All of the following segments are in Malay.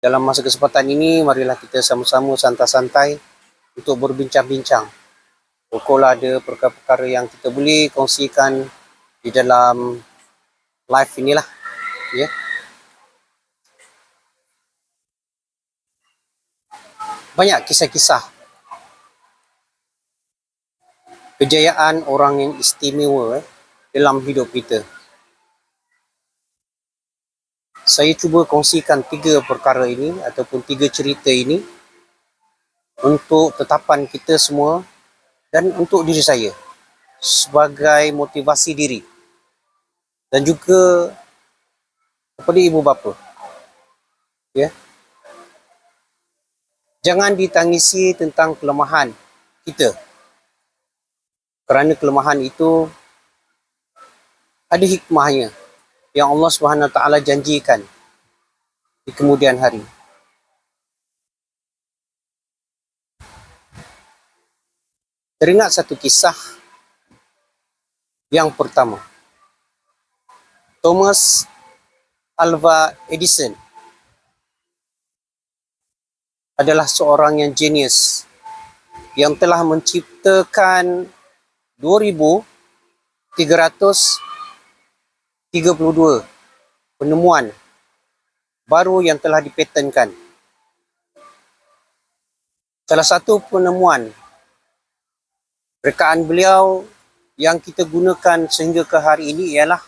Dalam masa kesempatan ini, marilah kita sama-sama santai-santai untuk berbincang-bincang. Pokoklah ada perkara-perkara yang kita boleh kongsikan di dalam live inilah. Ya. Banyak kisah-kisah kejayaan orang yang istimewa dalam hidup kita. Saya cuba kongsikan 3 perkara ini ataupun 3 cerita ini untuk tetapan kita semua dan untuk diri saya sebagai motivasi diri dan juga kepada ibu bapa. Ya. Jangan ditangisi tentang kelemahan kita, kerana kelemahan itu ada hikmahnya yang Allah SWT janjikan di kemudian hari. Teringat satu kisah yang pertama. Thomas Alva Edison adalah seorang yang genius yang telah menciptakan 2,332 penemuan baru yang telah dipatenkan. Salah satu penemuan rekaan beliau yang kita gunakan sehingga ke hari ini ialah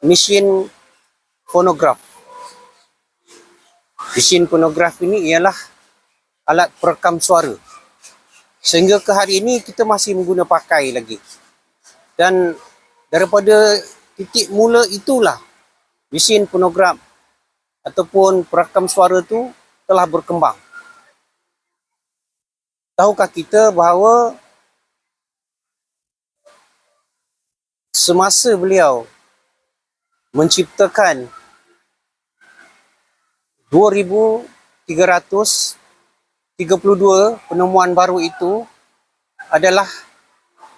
mesin fonograf. Mesin fonograf ini ialah alat perekam suara. Sehingga ke hari ini kita masih mengguna pakai lagi. Dan daripada titik mula itulah mesin fonograf ataupun perekam suara itu telah berkembang. Tahukah kita bahawa semasa beliau menciptakan 2,332 penemuan baru itu adalah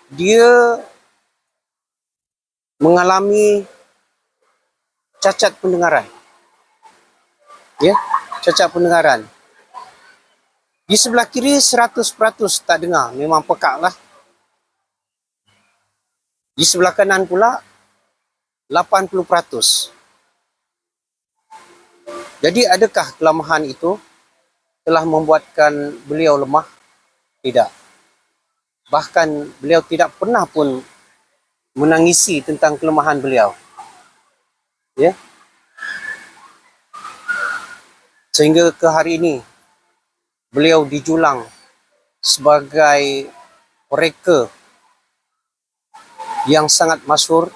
dia mengalami cacat pendengaran. Ya, cacat pendengaran. Di sebelah kiri 100% tak dengar, memang pekak lah. Di sebelah kanan pula 80%. Jadi adakah kelemahan itu telah membuatkan beliau lemah? Tidak. Bahkan beliau tidak pernah pun menangisi tentang kelemahan beliau. Ya. Sehingga ke hari ini beliau dijulang sebagai mereka yang sangat masyhur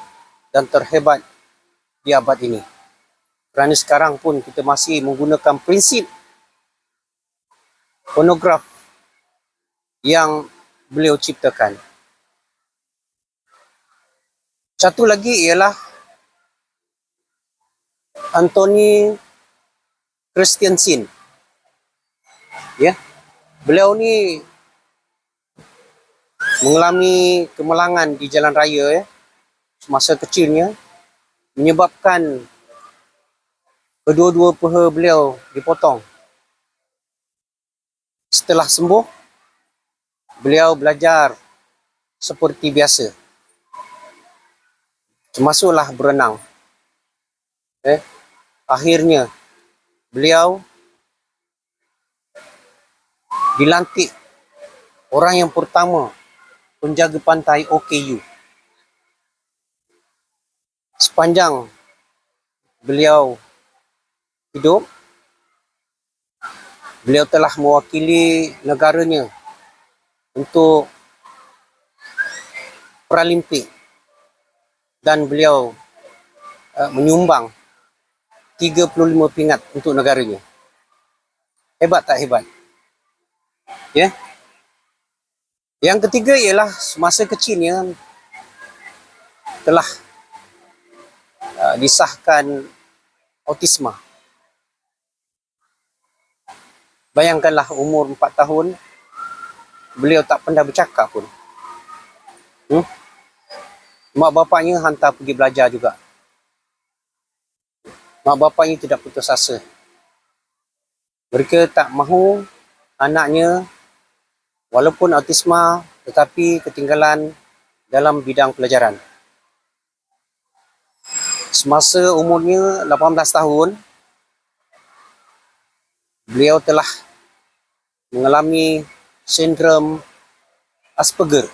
dan terhebat di abad ini. Kerana sekarang pun kita masih menggunakan prinsip fonograf yang beliau ciptakan. Satu lagi ialah Anthony Christiansen. Ya. Beliau ni mengalami kemalangan di jalan raya semasa kecilnya, menyebabkan kedua-dua peha beliau dipotong. Setelah sembuh, beliau belajar seperti biasa. Termasuklah berenang. Akhirnya beliau dilantik orang yang pertama penjaga pantai OKU. Sepanjang beliau hidup, beliau telah mewakili negaranya untuk Paralimpik dan beliau menyumbang 35 pingat untuk negaranya. Hebat tak hebat? Ya. Yang ketiga ialah semasa kecilnya telah disahkan autisma. Bayangkanlah umur 4 tahun beliau tak pandai bercakap pun. Mak bapaknya hantar pergi belajar juga. Mak bapaknya tidak putus asa. Mereka tak mahu anaknya walaupun autisma tetapi ketinggalan dalam bidang pelajaran. Semasa umurnya 18 tahun, beliau telah mengalami sindrom Asperger.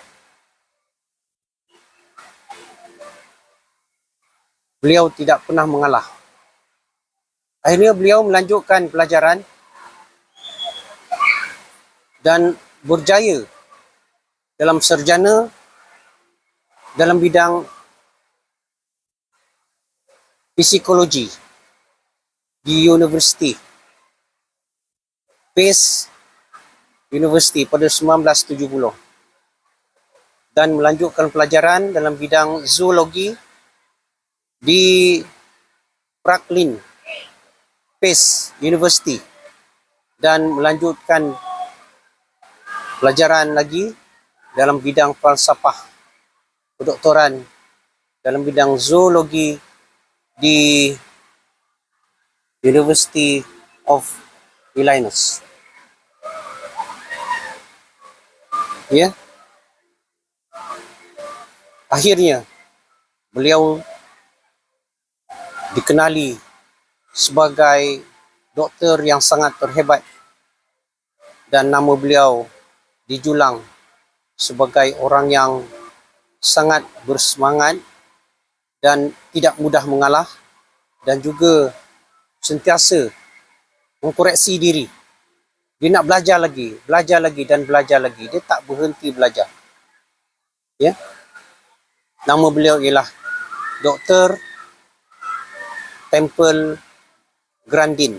Beliau tidak pernah mengalah. Akhirnya beliau melanjutkan pelajaran dan berjaya dalam sarjana dalam bidang psikologi di University Pace University pada 1970 dan melanjutkan pelajaran dalam bidang zoologi di Franklin Pace University dan melanjutkan pelajaran lagi dalam bidang falsafah kedoktoran dalam bidang zoologi di University of Illinois. Ya. Akhirnya beliau dikenali sebagai doktor yang sangat terhebat dan nama beliau dijulang sebagai orang yang sangat bersemangat dan tidak mudah mengalah dan juga sentiasa mengkoreksi diri. Dia nak belajar lagi dan belajar lagi. Dia tak berhenti belajar. Ya. Nama beliau ialah Dr. Temple Grandin.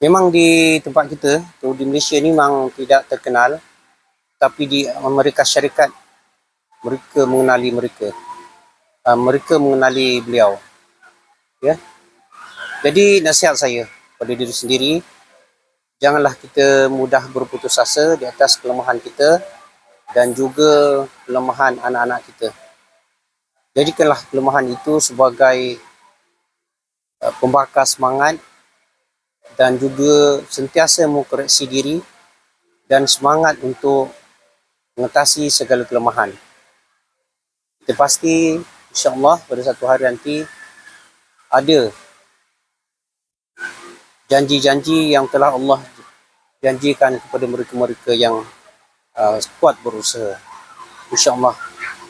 Memang di tempat kita, di Malaysia ni memang tidak terkenal, tapi di Amerika Syarikat mereka mengenali mereka mengenali beliau. Ya. Jadi nasihat saya pada diri sendiri, janganlah kita mudah berputus asa di atas kelemahan kita dan juga kelemahan anak-anak kita. Jadikanlah kelemahan itu sebagai pembakar semangat dan juga sentiasa mengkoreksi diri dan semangat untuk mengatasi segala kelemahan. Kita pasti insya-Allah pada satu hari nanti ada janji-janji yang telah Allah janjikan kepada mereka-mereka yang kuat berusaha. InsyaAllah.